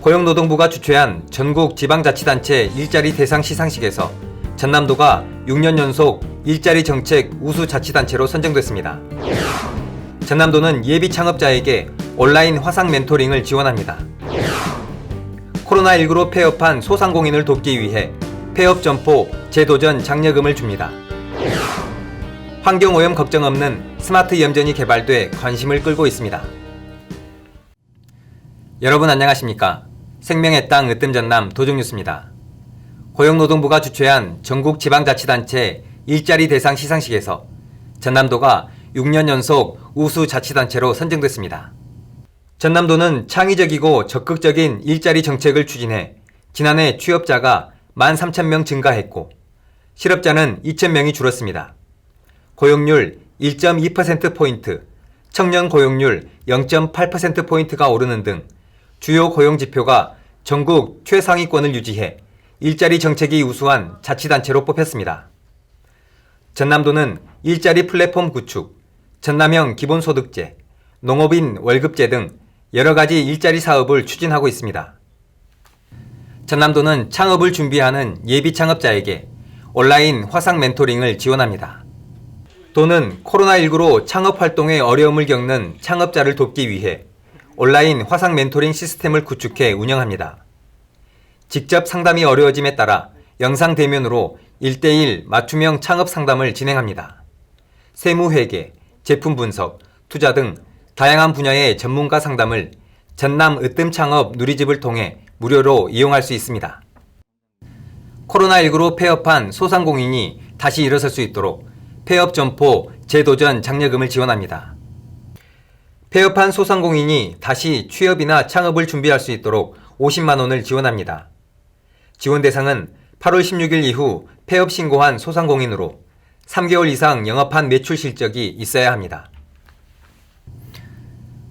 고용노동부가 주최한 전국 지방자치단체 일자리 대상 시상식에서 전남도가 6년 연속 일자리 정책 우수 자치단체로 선정됐습니다. 전남도는 예비 창업자에게 온라인 화상 멘토링을 지원합니다. 코로나19로 폐업한 소상공인을 돕기 위해 폐업 점포 재도전 장려금을 줍니다. 환경오염 걱정 없는 스마트 염전이 개발돼 관심을 끌고 있습니다. 여러분 안녕하십니까? 생명의 땅 으뜸전남 도정뉴스입니다. 고용노동부가 주최한 전국 지방자치단체 일자리 대상 시상식에서 전남도가 6년 연속 우수 자치단체로 선정됐습니다. 전남도는 창의적이고 적극적인 일자리 정책을 추진해 지난해 취업자가 13,000명 증가했고 실업자는 2,000명이 줄었습니다. 고용률 1.2%포인트, 청년 고용률 0.8%포인트가 오르는 등 주요 고용 지표가 전국 최상위권을 유지해 일자리 정책이 우수한 자치단체로 뽑혔습니다. 전남도는 일자리 플랫폼 구축, 전남형 기본소득제, 농업인 월급제 등 여러 가지 일자리 사업을 추진하고 있습니다. 전남도는 창업을 준비하는 예비 창업자에게 온라인 화상 멘토링을 지원합니다. 도는 코로나19로 창업 활동에 어려움을 겪는 창업자를 돕기 위해 온라인 화상 멘토링 시스템을 구축해 운영합니다. 직접 상담이 어려워짐에 따라 영상 대면으로 1:1 맞춤형 창업 상담을 진행합니다. 세무회계, 제품 분석, 투자 등 다양한 분야의 전문가 상담을 전남 으뜸창업 누리집을 통해 무료로 이용할 수 있습니다. 코로나19로 폐업한 소상공인이 다시 일어설 수 있도록 폐업 점포 재도전 장려금을 지원합니다. 폐업한 소상공인이 다시 취업이나 창업을 준비할 수 있도록 50만 원을 지원합니다. 지원 대상은 8월 16일 이후 폐업 신고한 소상공인으로 3개월 이상 영업한 매출 실적이 있어야 합니다.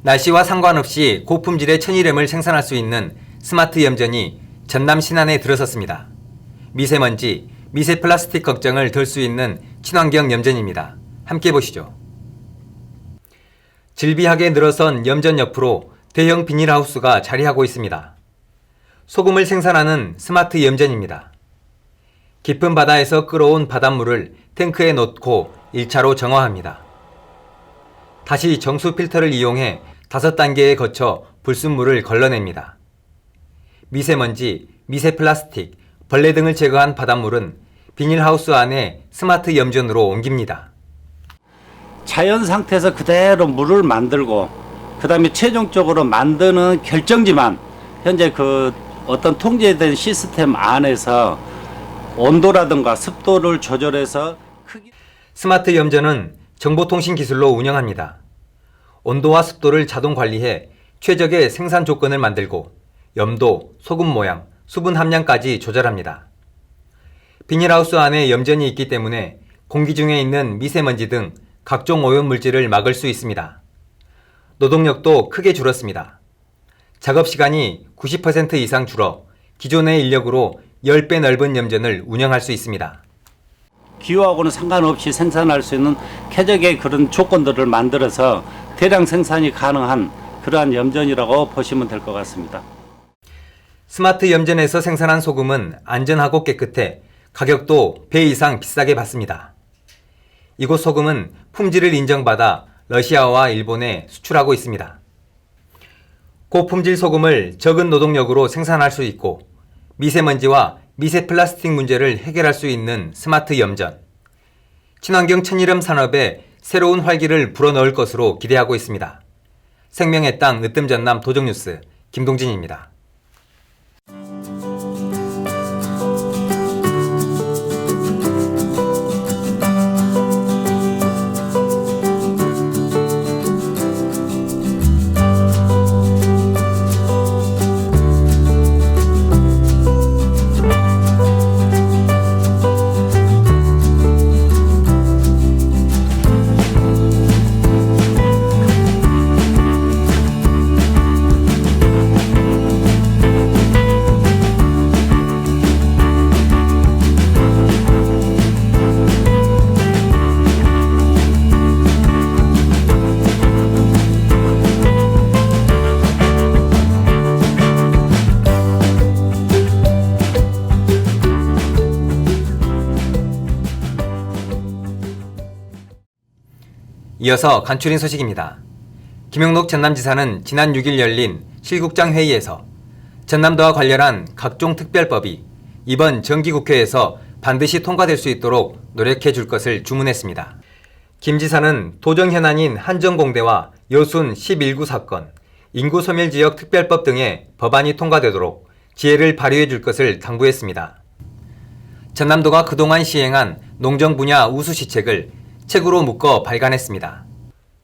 날씨와 상관없이 고품질의 천일염을 생산할 수 있는 스마트 염전이 전남 신안에 들어섰습니다. 미세먼지, 미세 플라스틱 걱정을 덜 수 있는 친환경 염전입니다. 함께 보시죠. 질비하게 늘어선 염전 옆으로 대형 비닐하우스가 자리하고 있습니다. 소금을 생산하는 스마트 염전입니다. 깊은 바다에서 끌어온 바닷물을 탱크에 넣고 1차로 정화합니다. 다시 정수 필터를 이용해 5단계에 거쳐 불순물을 걸러냅니다. 미세먼지, 미세 플라스틱, 벌레 등을 제거한 바닷물은 비닐하우스 안에 스마트 염전으로 옮깁니다. 자연 상태에서 그대로 물을 만들고 그 다음에 최종적으로 만드는 결정지만 현재 그 어떤 통제된 시스템 안에서 온도라든가 습도를 조절해서 스마트 염전은 정보통신 기술로 운영합니다. 온도와 습도를 자동 관리해 최적의 생산 조건을 만들고 염도, 소금 모양, 수분 함량까지 조절합니다. 비닐하우스 안에 염전이 있기 때문에 공기 중에 있는 미세먼지 등 각종 오염 물질을 막을 수 있습니다. 노동력도 크게 줄었습니다. 작업 시간이 90% 이상 줄어 기존의 인력으로 10배 넓은 염전을 운영할 수 있습니다. 기후하고는 상관없이 생산할 수 있는 쾌적의 그런 조건들을 만들어서 대량 생산이 가능한 그러한 염전이라고 보시면 될 것 같습니다. 스마트 염전에서 생산한 소금은 안전하고 깨끗해 가격도 배 이상 비싸게 받습니다. 이곳 소금은 품질을 인정받아 러시아와 일본에 수출하고 있습니다. 고품질 소금을 적은 노동력으로 생산할 수 있고 미세먼지와 미세 플라스틱 문제를 해결할 수 있는 스마트 염전. 친환경 천일염 산업에 새로운 활기를 불어넣을 것으로 기대하고 있습니다. 생명의 땅 으뜸전남 도정뉴스 김동진입니다. 이어서 간추린 소식입니다. 김영록 전남지사는 지난 6일 열린 실국장 회의에서 전남도와 관련한 각종 특별법이 이번 정기국회에서 반드시 통과될 수 있도록 노력해 줄 것을 주문했습니다. 김 지사는 도정 현안인 한정공대와 여순 11구 사건, 인구소멸지역 특별법 등의 법안이 통과되도록 지혜를 발휘해 줄 것을 당부했습니다. 전남도가 그동안 시행한 농정 분야 우수시책을 책으로 묶어 발간했습니다.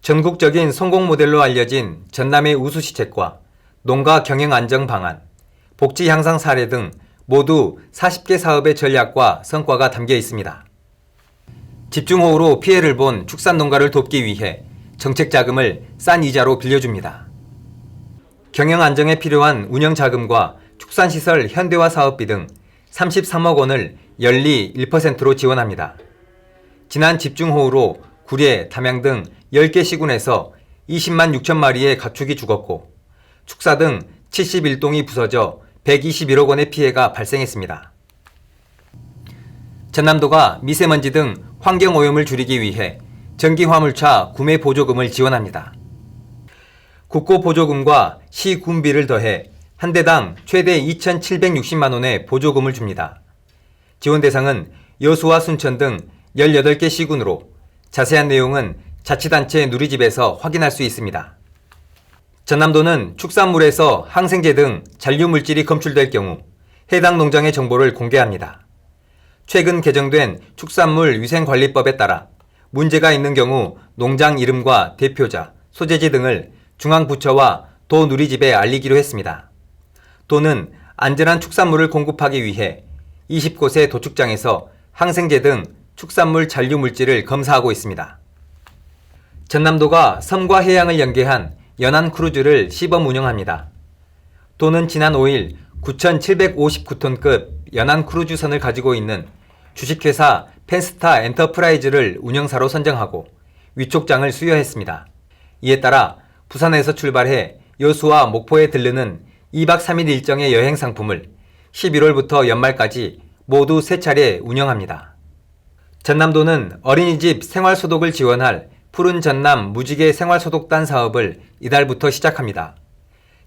전국적인 성공 모델로 알려진 전남의 우수시책과 농가 경영 안정 방안, 복지 향상 사례 등 모두 40개 사업의 전략과 성과가 담겨 있습니다. 집중호우로 피해를 본 축산농가를 돕기 위해 정책 자금을 싼 이자로 빌려줍니다. 경영 안정에 필요한 운영자금과 축산시설 현대화 사업비 등 33억 원을 연리 1%로 지원합니다. 지난 집중호우로 구례, 담양 등 10개 시군에서 20만 6천 마리의 가축이 죽었고 축사 등 71동이 부서져 121억 원의 피해가 발생했습니다. 전남도가 미세먼지 등 환경오염을 줄이기 위해 전기화물차 구매 보조금을 지원합니다. 국고보조금과 시군비를 더해 한 대당 최대 2,760만 원의 보조금을 줍니다. 지원 대상은 여수와 순천 등 18개 시군으로 자세한 내용은 자치단체 누리집에서 확인할 수 있습니다. 전남도는 축산물에서 항생제 등 잔류물질이 검출될 경우 해당 농장의 정보를 공개합니다. 최근 개정된 축산물 위생관리법에 따라 문제가 있는 경우 농장 이름과 대표자, 소재지 등을 중앙부처와 도 누리집에 알리기로 했습니다. 도는 안전한 축산물을 공급하기 위해 20곳의 도축장에서 항생제 등 축산물 잔류물질을 검사하고 있습니다. 전남도가 섬과 해양을 연계한 연안 크루즈를 시범 운영합니다. 도는 지난 5일 9,759톤급 연안 크루즈선을 가지고 있는 주식회사 펜스타 엔터프라이즈를 운영사로 선정하고 위촉장을 수여했습니다. 이에 따라 부산에서 출발해 여수와 목포에 들르는 2박 3일 일정의 여행 상품을 11월부터 연말까지 모두 3차례 운영합니다. 전남도는 어린이집 생활소독을 지원할 푸른 전남 무지개 생활소독단 사업을 이달부터 시작합니다.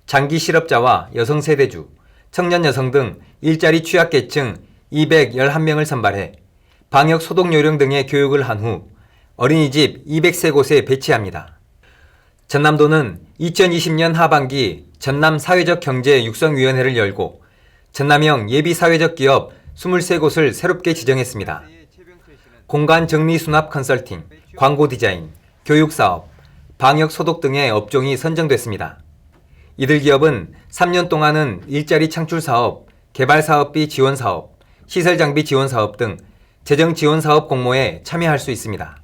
장기 실업자와 여성 세대주, 청년 여성 등 일자리 취약계층 211명을 선발해 방역 소독 요령 등의 교육을 한 후 어린이집 203곳에 배치합니다. 전남도는 2020년 하반기 전남 사회적 경제 육성위원회를 열고 전남형 예비 사회적 기업 23곳을 새롭게 지정했습니다. 공간 정리 수납 컨설팅, 광고 디자인, 교육 사업, 방역 소독 등의 업종이 선정됐습니다. 이들 기업은 3년 동안은 일자리 창출 사업, 개발 사업비 지원 사업, 시설 장비 지원 사업 등 재정 지원 사업 공모에 참여할 수 있습니다.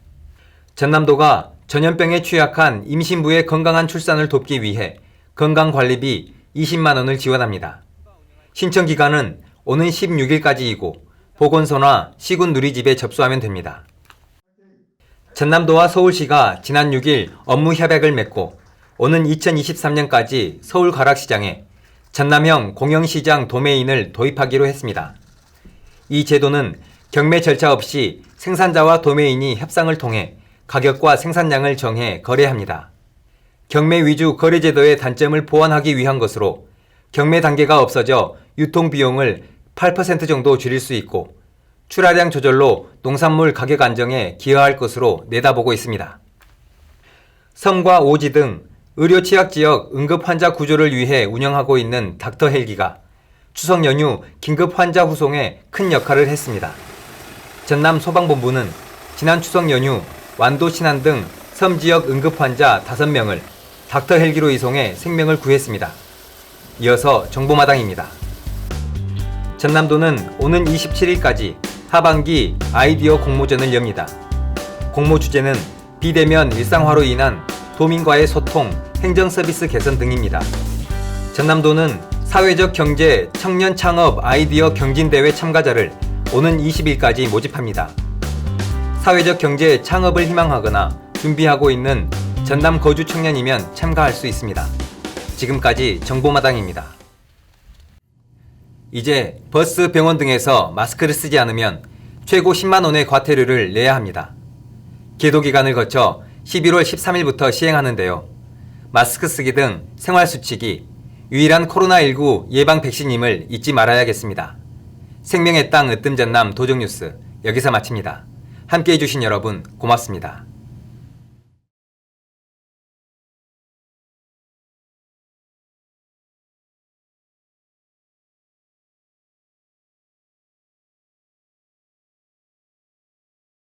전남도가 전염병에 취약한 임신부의 건강한 출산을 돕기 위해 건강관리비 20만 원을 지원합니다. 신청 기간은 오는 16일까지이고 보건소나 시군 누리집에 접수하면 됩니다. 전남도와 서울시가 지난 6일 업무 협약을 맺고 오는 2023년까지 서울 가락시장에 전남형 공영시장 도메인을 도입하기로 했습니다. 이 제도는 경매 절차 없이 생산자와 도메인이 협상을 통해 가격과 생산량을 정해 거래합니다. 경매 위주 거래 제도의 단점을 보완하기 위한 것으로 경매 단계가 없어져 유통 비용을 8% 정도 줄일 수 있고 출하량 조절로 농산물 가격 안정에 기여할 것으로 내다보고 있습니다. 섬과 오지 등 의료 취약 지역 응급 환자 구조를 위해 운영하고 있는 닥터 헬기가 추석 연휴 긴급 환자 후송에 큰 역할을 했습니다. 전남 소방본부는 지난 추석 연휴 완도 신안 등 섬 지역 응급 환자 5명을 닥터 헬기로 이송해 생명을 구했습니다. 이어서 정보마당입니다. 전남도는 오는 27일까지 하반기 아이디어 공모전을 엽니다. 공모 주제는 비대면 일상화로 인한 도민과의 소통, 행정 서비스 개선 등입니다. 전남도는 사회적 경제 청년 창업 아이디어 경진대회 참가자를 오는 20일까지 모집합니다. 사회적 경제 창업을 희망하거나 준비하고 있는 전남 거주 청년이면 참가할 수 있습니다. 지금까지 정보마당입니다. 이제 버스, 병원 등에서 마스크를 쓰지 않으면 최고 10만 원의 과태료를 내야 합니다. 계도 기간을 거쳐 11월 13일부터 시행하는데요. 마스크 쓰기 등 생활수칙이 유일한 코로나19 예방 백신임을 잊지 말아야겠습니다. 생명의 땅 으뜸전남 도정뉴스 여기서 마칩니다. 함께해 주신 여러분 고맙습니다.